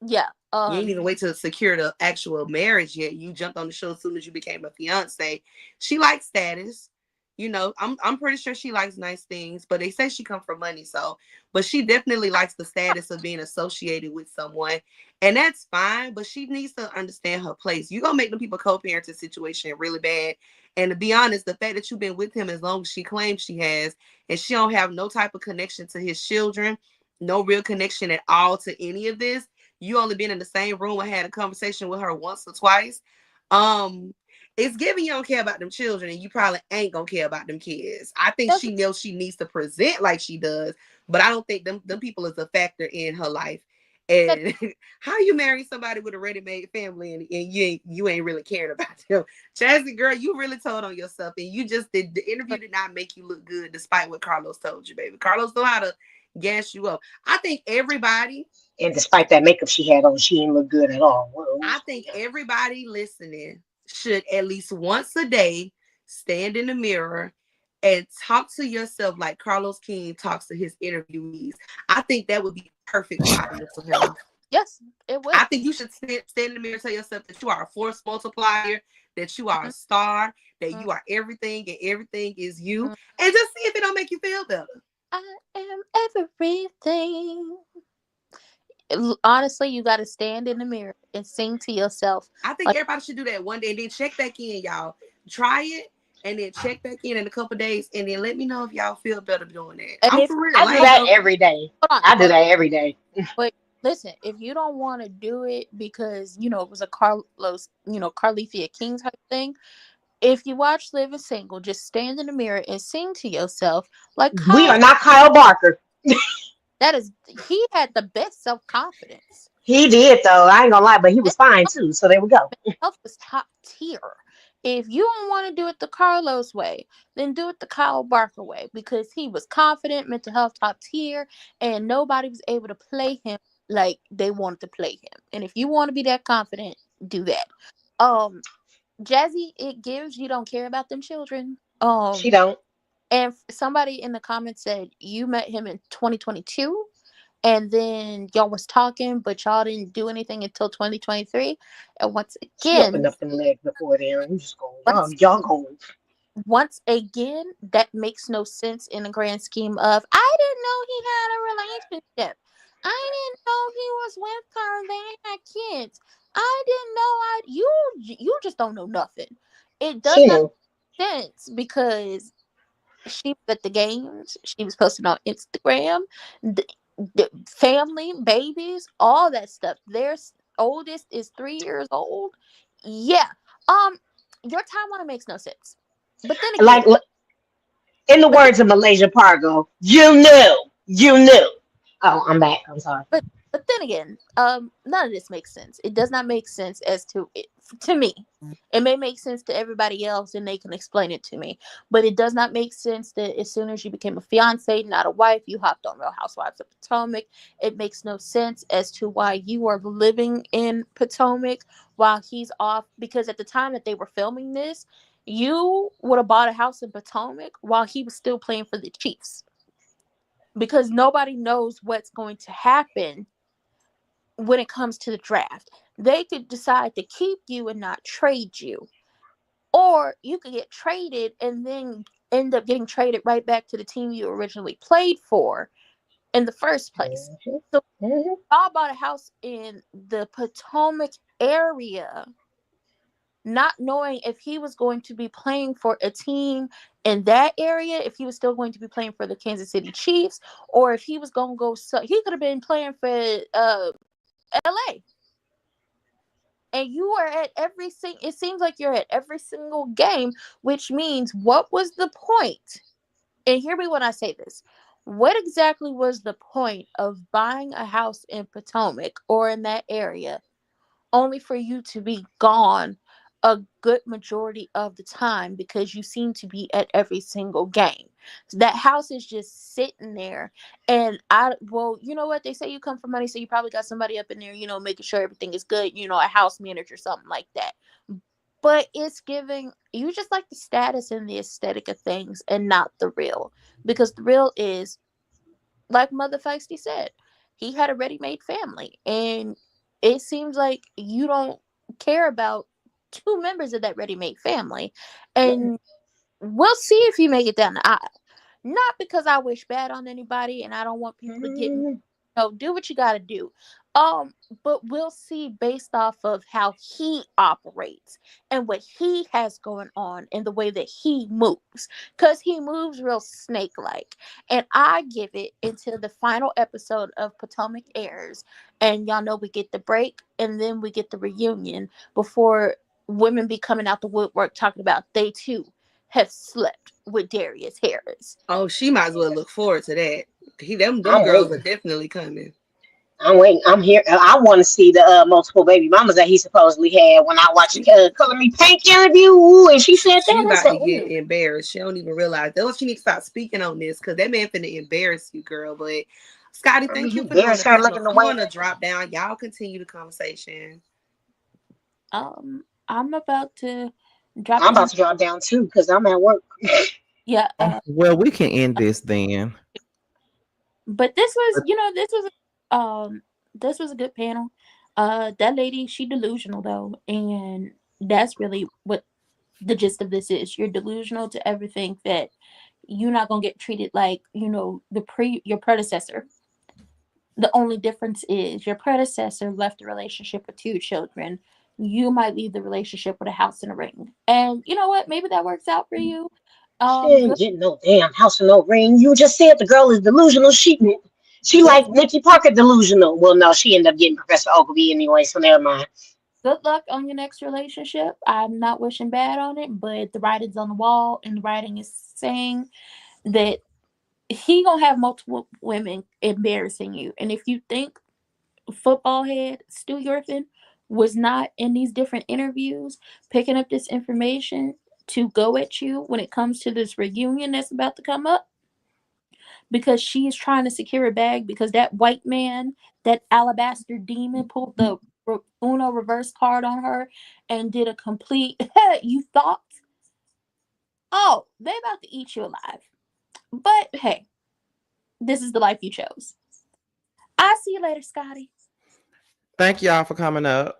yeah. You ain't even wait to secure the actual marriage yet. You jumped on the show as soon as you became a fiance. She likes status. I'm pretty sure she likes nice things, but they say she come from money, so but she definitely likes the status of being associated with someone. And that's fine, but she needs to understand her place. You're gonna make them people co-parent the situation really bad. And to be honest, the fact that you've been with him as long as she claims she has, and she don't have no type of connection to his children, no real connection at all to any of this, you only been in the same room and had a conversation with her once or twice. Um, it's giving you don't care about them children, and you probably ain't gonna care about them kids. I think that's she knows she needs to present like she does, but I don't think them people is a factor in her life. that, And how you marry somebody with a ready-made family and you ain't really caring about them. Jassi, girl, you really told on yourself, and you just did the interview did not make you look good despite what Carlos told you, baby. Carlos know how to gas you up. I think everybody And despite that makeup she had on, she didn't look good at all. I think everybody listening should at least once a day stand in the mirror and talk to yourself like Carlos King talks to his interviewees. I think that would be a perfect partner for him. yes, it I will. think you should stand in the mirror and tell yourself that you are a force multiplier, that you are a Mhm, star, that mhm, you are everything and everything is you. mhm. And just see if it don't make you feel better. I am everything. Honestly, you got to stand in the mirror and sing to yourself. I think Like, everybody should do that one day and then check back in, y'all. Try it and then check back in a couple days and then let me know if y'all feel better doing that. and I'm if for real. I I do ain't that joking. every day. hold on, I do hold on. that every day. But listen, if you don't want to do it because it was a Carlos, Carlithia King type thing. If you watch Living Single, just stand in the mirror and sing to yourself like We are Kyle. not Kyle Barker. He had the best self confidence. He did though. I ain't gonna lie, but he was fine too. So there we go. Health was top tier. If you don't want to do it the Carlos way, then do it the Kyle Barker way because he was confident, mental health top tier, and nobody was able to play him like they wanted to play him. And if you want to be that confident, do that. Um, Jazzy, it gives you don't care about them children. She don't. And somebody in the comments said you met him in 2022 and then y'all was talking, but y'all didn't do anything until 2023. And She opened up them legs before then. I'm just going, once y'all going. once again, that makes no sense in the grand scheme of I didn't know he had a relationship. I didn't know he was with her. They had kids. I didn't know you just don't know nothing. It does She not knew. make sense because she was at the games. She was posting on Instagram. The, the family, babies, all that stuff. Their oldest is 3 years old. Yeah. Your timeline makes no sense. But then again, Like in the but then, words of Malaysia Pargo, you knew. You knew. Oh, I'm back. I'm sorry. but then again, none of this makes sense. It does not make sense as to it to me. It may make sense to everybody else, and they can explain it to me. But it does not make sense that as soon as you became a fiance, not a wife, you hopped on Real Housewives of Potomac. It makes no sense as to why you are living in Potomac while he's off. Because at the time that they were filming this, you would have bought a house in Potomac while he was still playing for the Chiefs. Because nobody knows what's going to happen when it comes to the draft. They could decide to keep you and not trade you, or you could get traded and then end up getting traded right back to the team you originally played for in the first place. Mhm, So mhm. I bought a house in the Potomac area, not knowing if he was going to be playing for a team in that area, if he was still going to be playing for the Kansas City Chiefs, or if he was going to go. So he could have been playing for LA. And you are at every it seems like you're at every single game, which means what was the point? And hear me when I say this. What exactly was the point of buying a house in Potomac or in that area only for you to be gone a good majority of the time because you seem to be at every single game? That house is just sitting there. And well, you know what? They say you come for money, so you probably got somebody up in there, making sure everything is good, a house manager, something like that. But it's giving you just like the status and the aesthetic of things and not the real. Because the real is, like Mother Feisty said, he had a ready-made family, and it seems like you don't care about two members of that ready-made family, and we'll see if you make it down the aisle. Not because I wish bad on anybody, and I don't want people to get Mhm. do what you got to do. Um, but we'll see based off of how he operates and what he has going on and the way that he moves, because he moves real snake-like. And I give it until the final episode of Potomac airs, and y'all know we get the break and then we get the reunion before women be coming out the woodwork talking about they too have slept with Darius Harris. Oh, she might as well look forward to that. Them I'm girls are waiting. definitely coming. I'm waiting. I'm here. I want to see the multiple baby mamas that he supposedly had when I watched She, Color Me Pink interview. Ooh, and she said she that. I about said, to get ooh, embarrassed. She don't even realize. That's why she needs to stop speaking on this, because that man finna embarrass you, girl. But Scotty, thank you he for doing bears the her panel. looking I'm away. gonna drop down. Y'all continue the conversation. I'm about to drop I'm about down. to drop down too because I'm at work. Yeah, Well, we can end this then. but this was a good panel. That lady, she delusional though, and that's really what the gist of this is. You're delusional to ever think that you're not gonna get treated like your predecessor. The only difference is your predecessor left a relationship with two children. You might leave the relationship with a house and a ring, and you know what? Maybe that works out for you. She ain't Good. getting no damn house or no ring. You just said the girl is delusional. She Good. like Nikki Parker delusional. Well, no, she ended up getting Professor Ogilvy anyway, so never mind. Good luck on your next relationship. I'm not wishing bad on it, but the writing's on the wall, and the writing is saying that he gonna have multiple women embarrassing you. And if you think football head Stu Yorfin was not in these different interviews picking up this information to go at you when it comes to this reunion that's about to come up, because she's trying to secure a bag because that white man, that alabaster demon, pulled the Uno reverse card on her and did a complete you thought, oh, they about to eat you alive. But hey, this is the life you chose. I'll see you later, Scotty. Thank y'all for coming up.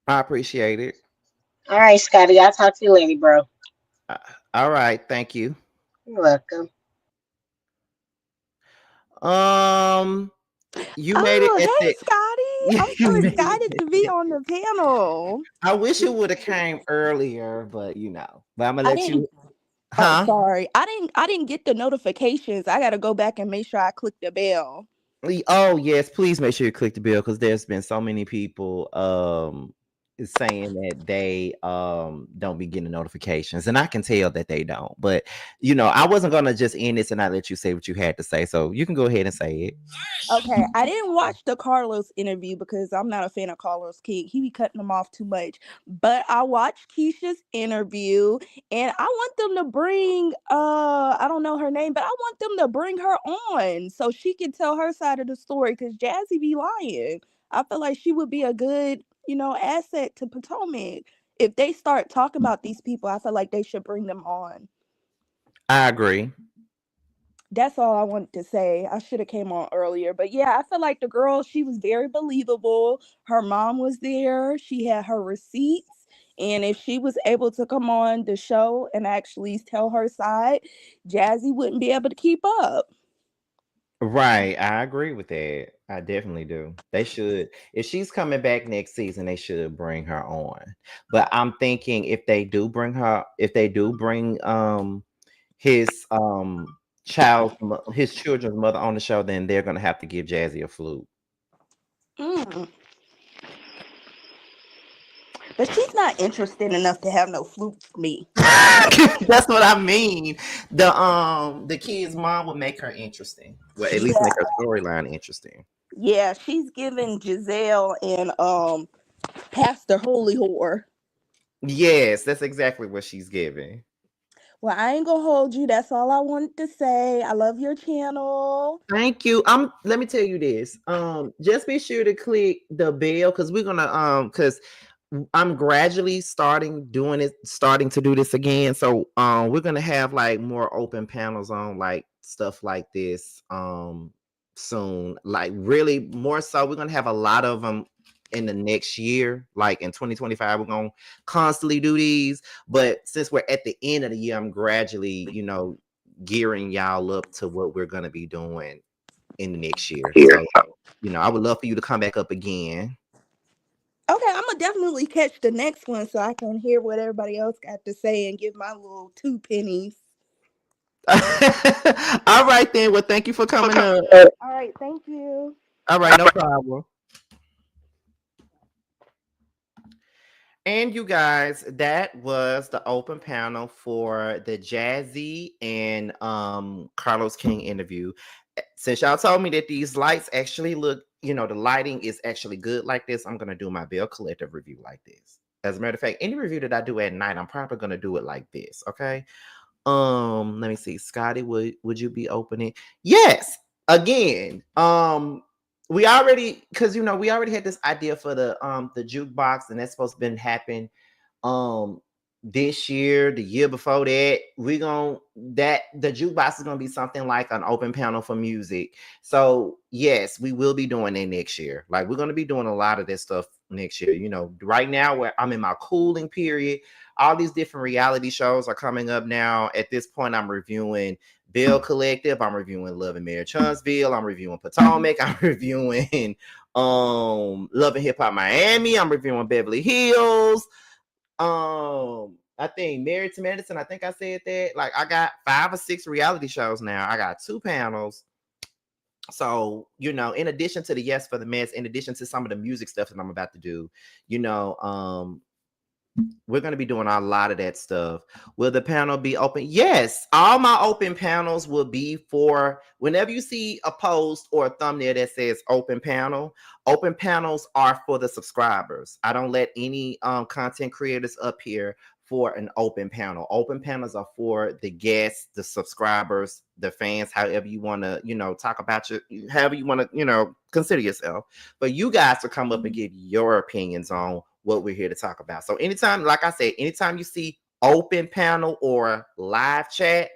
I appreciate it. All right, Scotty. I'll talk to you later, bro. Uh, all right, thank you. You're welcome. Um, you made it Oh, at hey, the. Scotty. I'm You so made excited to be it. on the panel. I wish it would have came earlier, but But I'm gonna I let didn't you. oh Huh? sorry. I didn't get the notifications. I gotta go back and make sure I click the bell. Oh yes, please make sure you click the bell because there's been so many people saying that they don't be getting notifications, and I can tell that they don't. But I wasn't gonna just end this and not let you say what you had to say, so you can go ahead and say it. Okay, I didn't watch the Carlos interview because I'm not a fan of Carlos King. He be cutting them off too much. But I watched Keisha's interview and I want them to bring I don't know her name, but I want them to bring her on so she can tell her side of the story cuz Jassi be lying. I feel like she would be a good, asset to Potomac. If they start talking about these people, I feel like they should bring them on. I agree. That's all I wanted to say. I should have came on earlier. But yeah, I feel like the girl, she was very believable. Her mom was there. She had her receipts. And if she was able to come on the show and actually tell her side, Jazzy wouldn't be able to keep up. Right, I agree with that. I definitely do. They should. If she's coming back next season, they should bring her on. But I'm thinking if they do bring his his children's mother on the show, then they're gonna have to give Jazzy a flute. Mm. But she's not interested enough to have no flute for me. That's what I mean. The kid's mom would make her interesting. Well, at least Yeah, make her storyline interesting. yeah, she's giving Giselle and Pastor Holy Whore. Yes, that's exactly what she's giving. Well, I ain't gonna hold you. That's all I wanted to say. I love your channel. Thank you. Let me tell you this. Just be sure to click the bell because we're gonna because I'm gradually starting to do this again. So we're gonna have like more open panels on like stuff like this soon. Like really more so. We're gonna have a lot of them in the next year. Like in 2025, we're gonna constantly do these. But since we're at the end of the year, I'm gradually, gearing y'all up to what we're gonna be doing in the next year. So, I would love for you to come back up again. Okay, I'm gonna definitely catch the next one so I can hear what everybody else got to say and give my little 2 pennies. All right then. Well, thank you for coming up. All right, thank you. All right, no problem. And you guys, that was the open panel for the Jazzy and Carlos King interview. Since y'all told me that these lights actually look, the lighting is actually good like this, I'm gonna do my Bill Collective review like this. As a matter of fact, any review that I do at night, I'm probably gonna do it like this. Okay. Let me see. Scotty, would you be opening? Yes. Again. We already we already had this idea for the jukebox, and that's supposed to been happen this year, the year before that. The jukebox is gonna be something like an open panel for music. So yes, we will be doing it next year. Like we're gonna be doing a lot of this stuff next year. Right now where I'm in my cooling period, all these different reality shows are coming up now. At this point, I'm reviewing Bill Collective, I'm reviewing Love and Marriage Huntsville, I'm reviewing Potomac, I'm reviewing Love and Hip Hop Miami, I'm reviewing Beverly Hills. I think Married to Medicine, I think I said that. Like I got 5 or 6 reality shows now. I got 2 panels. So, in addition to the Yes for the Mess, in addition to some of the music stuff that I'm about to do, we're going to be doing a lot of that stuff. Will the panel be open? Yes. All my open panels will be for whenever you see a post or a thumbnail that says open panels are for the subscribers. I don't let any content creators up here for an open panel. Open panels are for the guests, the subscribers, the fans, however you want to, talk about however you want to, consider yourself. But you guys to come up and give your opinions on what we're here to talk about. So anytime, like I said, anytime you see open panel or live chat,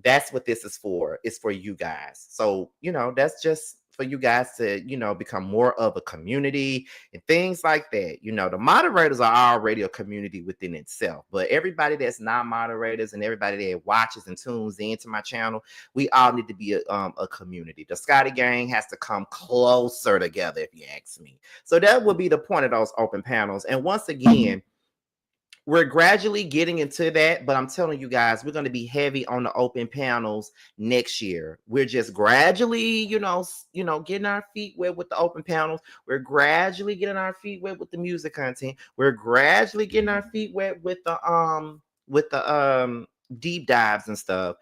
That's what this is for. It's for you guys. So, that's just for you guys to, become more of a community and things like that. The moderators are already a community within itself, but everybody that's not moderators and everybody that watches and tunes into my channel, we all need to be a community. The Scotty gang has to come closer together, if you ask me. So that would be the point of those open panels. And once again, we're gradually getting into that, but I'm telling you guys, we're going to be heavy on the open panels next year. We're just gradually, getting our feet wet with the open panels. We're gradually getting our feet wet with the music content. We're gradually getting our feet wet with the deep dives and stuff.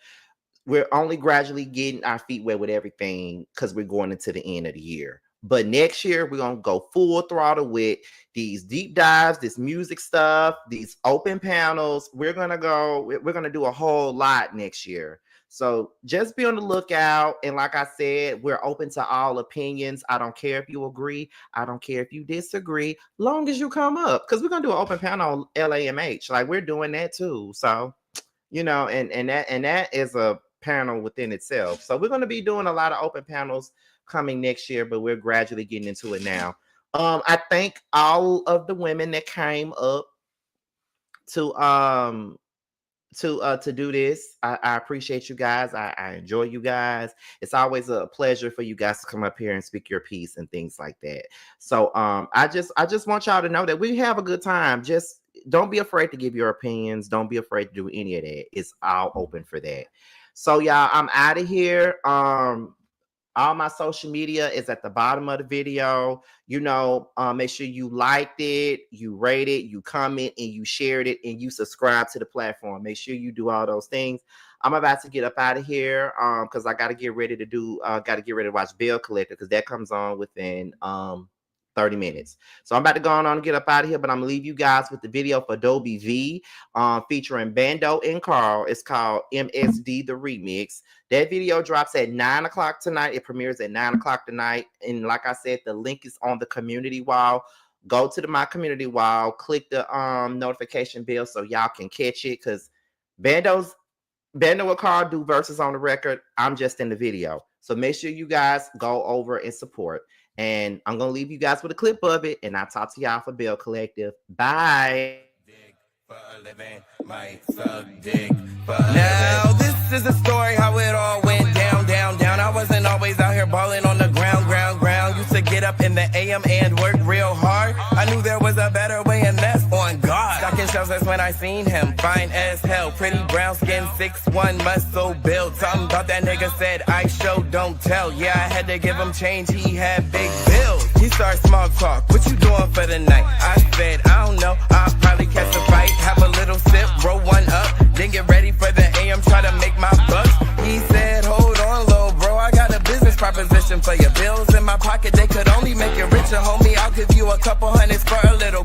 We're only gradually getting our feet wet with everything because we're going into the end of the year. But next year, we're going to go full throttle with these deep dives, this music stuff, these open panels. We're going to do a whole lot next year. So just be on the lookout. And like I said, we're open to all opinions. I don't care if you agree. I don't care if you disagree, long as you come up. Because we're going to do an open panel on LAMH. Like, we're doing that too. So, and that is a panel within itself. So we're going to be doing a lot of open panels coming next year, but we're gradually getting into it now. I thank all of the women that came up to do this. I appreciate you guys. I enjoy you guys. It's always a pleasure for you guys to come up here and speak your piece and things like that. So I just want y'all to know that we have a good time. Just don't be afraid to give your opinions. Don't be afraid to do any of that. It's all open for that. So y'all, I'm out of here. All my social media is at the bottom of the video. Make sure you liked it, you rate it, you comment, and you shared it, and you subscribe to the platform. Make sure you do all those things. I'm about to get up out of here because I got to get ready to watch Bill Collector, because that comes on within 30 minutes. So I'm about to go on and get up out of here, but I'm gonna leave you guys with the video for Adobe V featuring Bando and Carl. It's called MSD the Remix. That video drops at 9 o'clock tonight. It premieres at 9 o'clock tonight. And like I said, the link is on the community wall. Go to my community wall, click the notification bell so y'all can catch it, because Bando and Carl do verses on the record. I'm just in the video. So make sure you guys go over and support. And I'm going to leave you guys with a clip of it, and I'll talk to y'all for Bill Collective. Bye. Now, this is the story how it all went down. I wasn't always out here balling on the ground. Used to get up in the AM and work real hard. I knew there was a better way, and that's on God. Stocking shelves, that's when I seen him. Fine as hell, pretty brown skin, 6'1", muscle built. Something about that nigga said, I show, don't tell. Yeah, I had to give him change, he had big bills. He started small talk, what you doing for the night? I said, I don't know, I'll probably catch a fight. Have a little sip, roll one up, then get ready for the AM, try to make my bucks. He said, hold on, little bro, I got a business proposition for your bills in my pocket. They could only make you richer, homie. I'll give you a couple hundreds for a little